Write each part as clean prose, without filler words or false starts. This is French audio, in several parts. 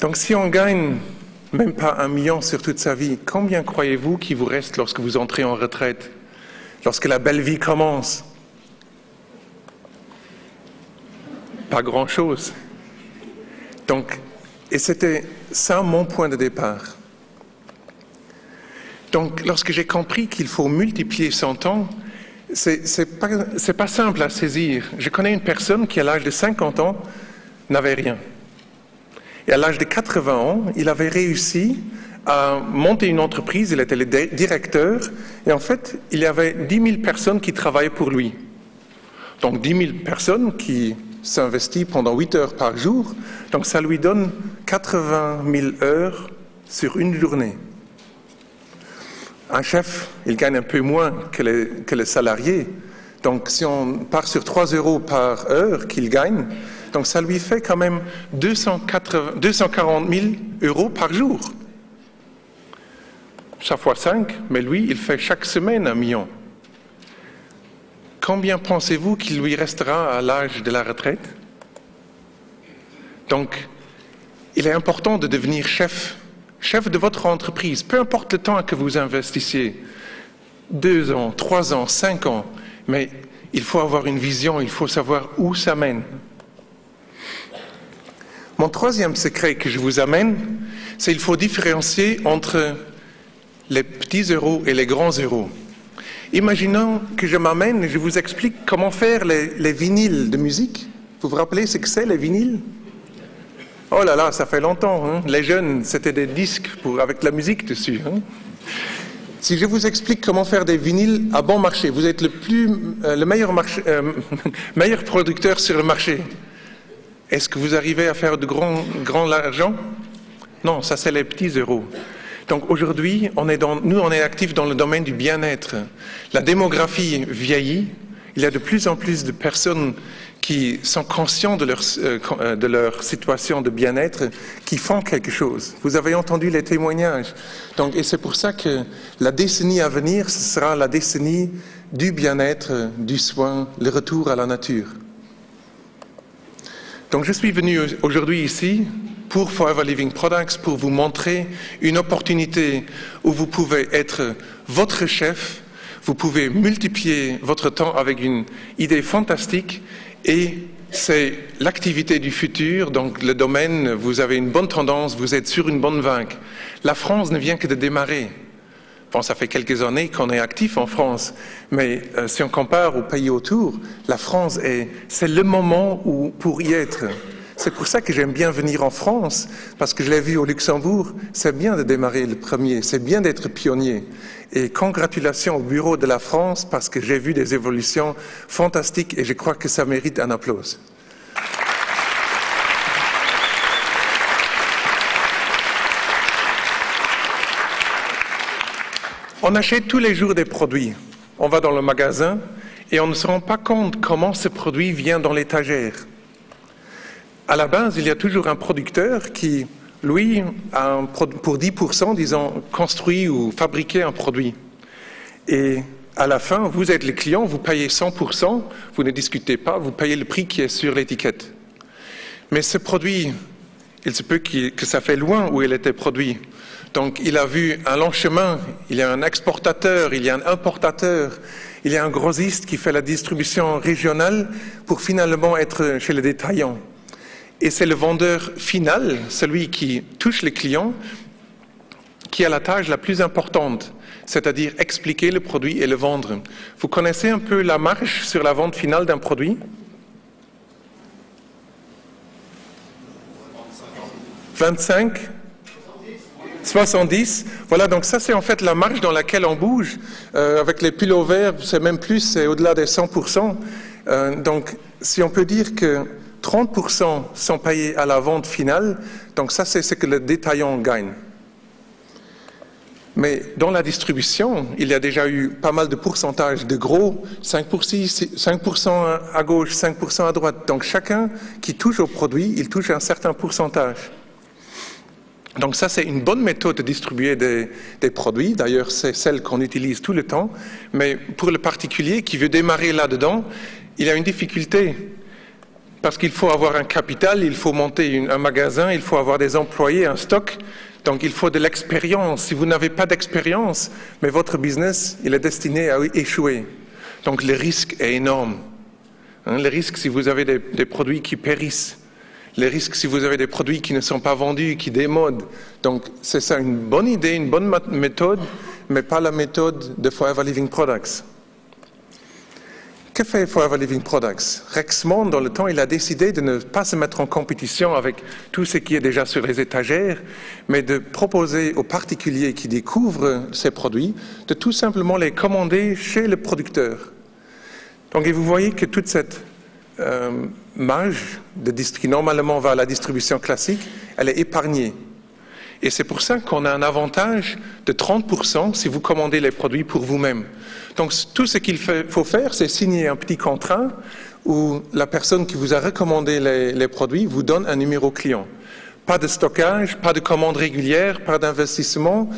Donc si on gagne même pas 1 million sur toute sa vie, combien croyez-vous qu'il vous reste lorsque vous entrez en retraite, lorsque la belle vie commence? Pas grand-chose. Donc, et c'était ça mon point de départ. Donc, lorsque j'ai compris qu'il faut multiplier son temps, c'est pas simple à saisir. Je connais une personne qui, à l'âge de 50 ans, n'avait rien. Et à l'âge de 80 ans, il avait réussi à monter une entreprise, il était le directeur, et en fait, il y avait 10 000 personnes qui travaillaient pour lui. Donc 10 000 personnes qui s'investissent pendant 8 heures par jour, donc ça lui donne 80 000 heures sur une journée. Un chef, il gagne un peu moins que le salarié, donc si on part sur 3 € par heure qu'il gagne, donc ça lui fait quand même 240 000 € par jour. Chaque fois 5, mais lui, il fait chaque semaine 1 million. Combien pensez-vous qu'il lui restera à l'âge de la retraite? Donc, il est important de devenir chef de votre entreprise, peu importe le temps que vous investissiez, 2 ans, 3 ans, 5 ans, mais il faut avoir une vision, il faut savoir où ça mène. Mon troisième secret que je vous amène, c'est qu'il faut différencier entre les petits euros et les grands euros. Imaginons que je m'amène et je vous explique comment faire les vinyles de musique. Vous vous rappelez ce que c'est, les vinyles? Oh là là, ça fait longtemps. Hein? Les jeunes, c'était des disques avec de la musique dessus. Hein? Si je vous explique comment faire des vinyles à bon marché, vous êtes le meilleur producteur sur le marché. Est-ce que vous arrivez à faire de grand argent? Non, ça c'est les petits euros. Donc aujourd'hui, on est actifs dans le domaine du bien-être. La démographie vieillit. Il y a de plus en plus de personnes qui sont conscients de leur situation de bien-être, qui font quelque chose. Vous avez entendu les témoignages. Donc, et c'est pour ça que la décennie à venir, ce sera la décennie du bien-être, du soin, le retour à la nature. Donc je suis venu aujourd'hui ici pour Forever Living Products pour vous montrer une opportunité où vous pouvez être votre chef, vous pouvez multiplier votre temps avec une idée fantastique et c'est l'activité du futur, donc le domaine, vous avez une bonne tendance, vous êtes sur une bonne vague. La France ne vient que de démarrer. Bon, ça fait quelques années qu'on est actif en France, mais si on compare aux pays autour, la France c'est le moment pour y être. C'est pour ça que j'aime bien venir en France, parce que je l'ai vu au Luxembourg, c'est bien de démarrer le premier, c'est bien d'être pionnier. Et congratulations au bureau de la France, parce que j'ai vu des évolutions fantastiques et je crois que ça mérite un applause. On achète tous les jours des produits. On va dans le magasin et on ne se rend pas compte comment ce produit vient dans l'étagère. À la base, il y a toujours un producteur qui, lui, pour 10%, disons, construit ou fabriqué un produit. Et à la fin, vous êtes le client, vous payez 100%, vous ne discutez pas, vous payez le prix qui est sur l'étiquette. Mais ce produit, il se peut que ça fait loin où il était produit. Donc, il a vu un long chemin, il y a un exportateur, il y a un importateur, il y a un grossiste qui fait la distribution régionale pour finalement être chez le détaillant. Et c'est le vendeur final, celui qui touche les clients, qui a la tâche la plus importante, c'est-à-dire expliquer le produit et le vendre. Vous connaissez un peu la marge sur la vente finale d'un produit? 25 70, voilà, donc ça c'est en fait la marge dans laquelle on bouge. Avec les pullovers, c'est même plus, c'est au-delà des 100%. Donc si on peut dire que 30% sont payés à la vente finale, donc ça c'est ce que le détaillant gagne. Mais dans la distribution, il y a déjà eu pas mal de pourcentages de gros, 5% à gauche, 5% à droite. Donc chacun qui touche au produit, il touche un certain pourcentage. Donc ça, c'est une bonne méthode de distribuer des produits. D'ailleurs, c'est celle qu'on utilise tout le temps. Mais pour le particulier qui veut démarrer là-dedans, il y a une difficulté. Parce qu'il faut avoir un capital, il faut monter un magasin, il faut avoir des employés, un stock. Donc il faut de l'expérience. Si vous n'avez pas d'expérience, mais votre business, il est destiné à échouer. Donc le risque est énorme. Le risque si vous avez des produits qui périssent. Les risques si vous avez des produits qui ne sont pas vendus, qui démodent. Donc c'est ça une bonne idée, une bonne méthode, mais pas la méthode de Forever Living Products. Que fait Forever Living Products? Rexmond, dans le temps, il a décidé de ne pas se mettre en compétition avec tout ce qui est déjà sur les étagères, mais de proposer aux particuliers qui découvrent ces produits de tout simplement les commander chez le producteur. Donc, et vous voyez que toute cette marge qui normalement va à la distribution classique, elle est épargnée. Et c'est pour ça qu'on a un avantage de 30% si vous commandez les produits pour vous-même. Donc tout ce qu'il faut faire, c'est signer un petit contrat où la personne qui vous a recommandé les produits vous donne un numéro client. Pas de stockage, pas de commande régulière, pas d'investissement.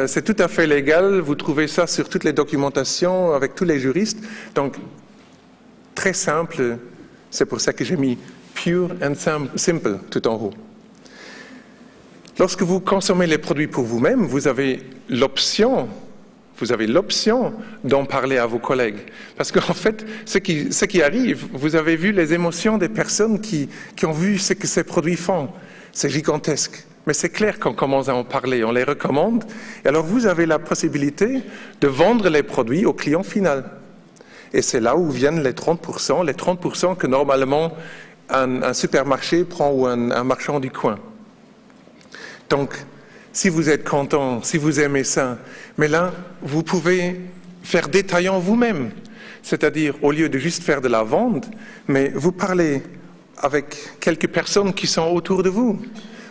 C'est tout à fait légal. Vous trouvez ça sur toutes les documentations avec tous les juristes. Donc très simple. C'est pour ça que j'ai mis pure and simple tout en haut. Lorsque vous consommez les produits pour vous-même, vous avez l'option d'en parler à vos collègues. Parce qu'en fait, ce qui arrive, vous avez vu les émotions des personnes qui ont vu ce que ces produits font. C'est gigantesque. Mais c'est clair qu'on commence à en parler, on les recommande. Et alors vous avez la possibilité de vendre les produits au client final. Et c'est là où viennent les 30% que normalement un supermarché prend ou un marchand du coin. Donc, si vous êtes content, si vous aimez ça, mais là, vous pouvez faire détaillant vous-même. C'est-à-dire, au lieu de juste faire de la vente, mais vous parlez avec quelques personnes qui sont autour de vous.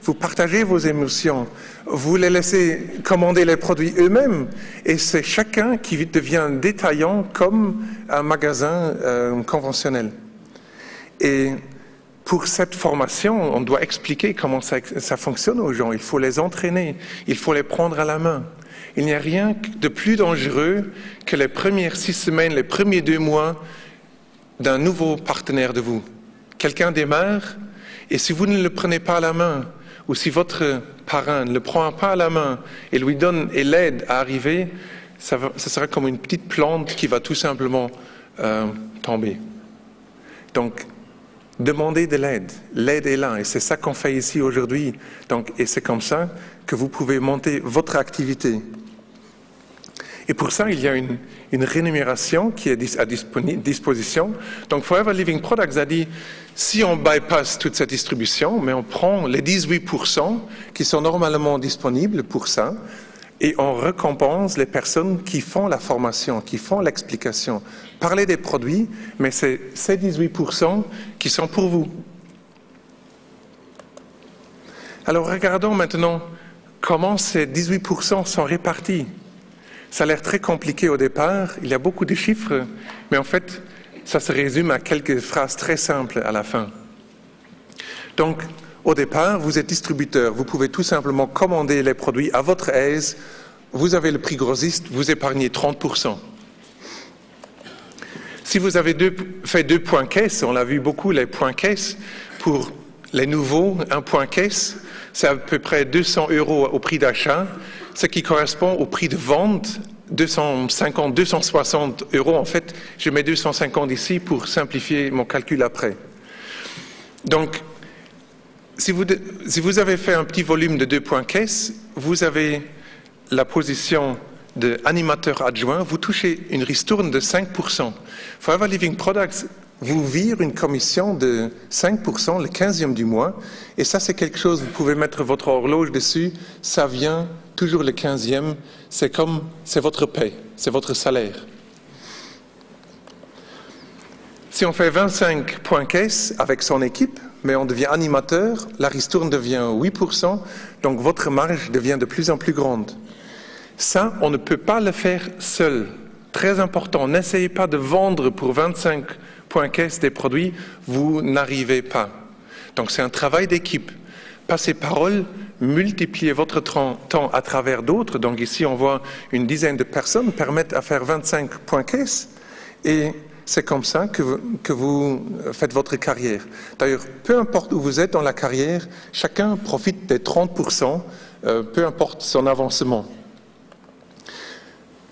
Vous partagez vos émotions. Vous les laissez commander les produits eux-mêmes. Et c'est chacun qui devient détaillant comme un magasin conventionnel. Et pour cette formation, on doit expliquer comment ça fonctionne aux gens. Il faut les entraîner, il faut les prendre à la main. Il n'y a rien de plus dangereux que les premières 6 semaines, les premiers 2 mois d'un nouveau partenaire de vous. Quelqu'un démarre, et si vous ne le prenez pas à la main, ou si votre parrain ne le prend pas à la main et lui donne et l'aide à arriver, ça sera comme une petite plante qui va tout simplement tomber. Donc, demandez de l'aide. L'aide est là et c'est ça qu'on fait ici aujourd'hui. Donc, et c'est comme ça que vous pouvez monter votre activité. Et pour ça, il y a une rémunération qui est à disposition. Donc, Forever Living Products a dit, si on bypass toute cette distribution, mais on prend les 18% qui sont normalement disponibles pour ça, et on récompense les personnes qui font la formation, qui font l'explication. Parlez des produits, mais c'est ces 18% qui sont pour vous. Alors regardons maintenant comment ces 18% sont répartis. Ça a l'air très compliqué au départ, il y a beaucoup de chiffres, mais en fait, ça se résume à quelques phrases très simples à la fin. Donc, au départ, vous êtes distributeur, vous pouvez tout simplement commander les produits à votre aise, vous avez le prix grossiste, vous épargnez 30%. Si vous avez fait 2 points caisse, on l'a vu beaucoup, les points caisse, pour les nouveaux, un point caisse, c'est à peu près 200 € au prix d'achat, ce qui correspond au prix de vente, 250, 260 € en fait. Je mets 250 ici pour simplifier mon calcul après. Donc, si vous avez fait un petit volume de 2 points caisse, vous avez la position d'animateur adjoint, vous touchez une ristourne de 5%. Forever Living Products vous vire une commission de 5% le 15e du mois, et ça c'est quelque chose, vous pouvez mettre votre horloge dessus, ça vient toujours le 15e, c'est votre paie, c'est votre salaire. Si on fait 25 points caisse avec son équipe, mais on devient animateur, la ristourne devient 8%, donc votre marge devient de plus en plus grande. Ça, on ne peut pas le faire seul. Très important, n'essayez pas de vendre pour 25 points caisse des produits, vous n'arrivez pas. Donc c'est un travail d'équipe. Passez parole, multipliez votre temps à travers d'autres. Donc ici, on voit une dizaine de personnes permettent à faire 25 points caisse. Et c'est comme ça que vous faites votre carrière. D'ailleurs, peu importe où vous êtes dans la carrière, chacun profite des 30%, peu importe son avancement.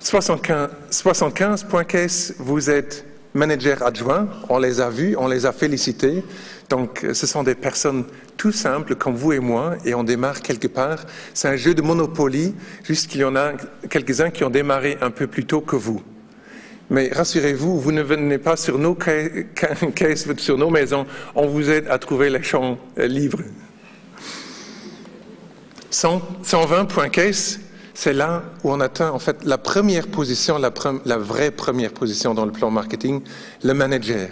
75.case, vous êtes manager adjoint, on les a vus, on les a félicités. Donc, ce sont des personnes tout simples comme vous et moi, et on démarre quelque part. C'est un jeu de Monopoly, juste qu'il y en a quelques-uns qui ont démarré un peu plus tôt que vous. Mais rassurez-vous, vous ne venez pas sur nos caisses, sur nos maisons, on vous aide à trouver les champs libres. 120.case, c'est là où on atteint en fait la première position, la vraie première position dans le plan marketing, le manager.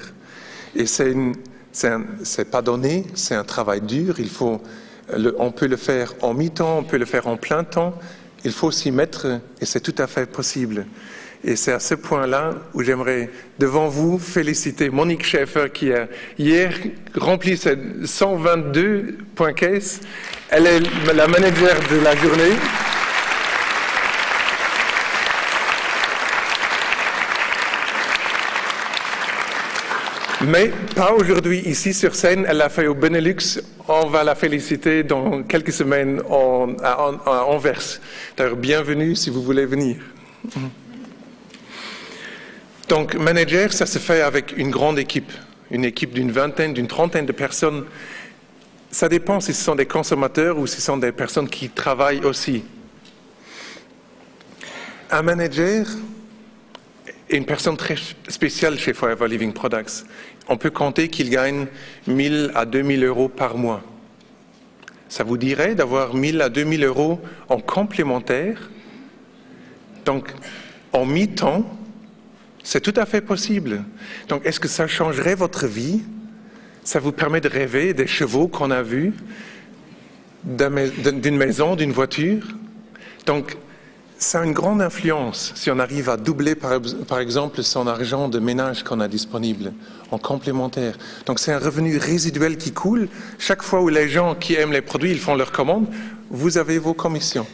Et c'est pas donné, c'est un travail dur. On peut le faire en mi-temps, on peut le faire en plein temps. Il faut s'y mettre et c'est tout à fait possible. Et c'est à ce point-là où j'aimerais, devant vous, féliciter Monique Schaeffer qui a hier rempli ses 122.case. Elle est la manager de la journée. Mais pas aujourd'hui, ici sur scène, elle l'a fait au Benelux. On va la féliciter dans quelques semaines à Anvers. D'ailleurs, bienvenue si vous voulez venir. Donc, manager, ça se fait avec une grande équipe. Une équipe d'une vingtaine, d'une trentaine de personnes. Ça dépend si ce sont des consommateurs ou si ce sont des personnes qui travaillent aussi. Un manager est une personne très spéciale chez Forever Living Products. On peut compter qu'il gagne 1000 à 2000 euros par mois. Ça vous dirait d'avoir 1000 à 2000 euros en complémentaire? Donc, en mi-temps, c'est tout à fait possible. Donc, est-ce que ça changerait votre vie? Ça vous permet de rêver des chevaux qu'on a vus, d'une maison, d'une voiture? Donc, ça a une grande influence si on arrive à doubler, par exemple, son argent de ménage qu'on a disponible en complémentaire. Donc, c'est un revenu résiduel qui coule. Chaque fois où les gens qui aiment les produits, ils font leur commande, vous avez vos commissions.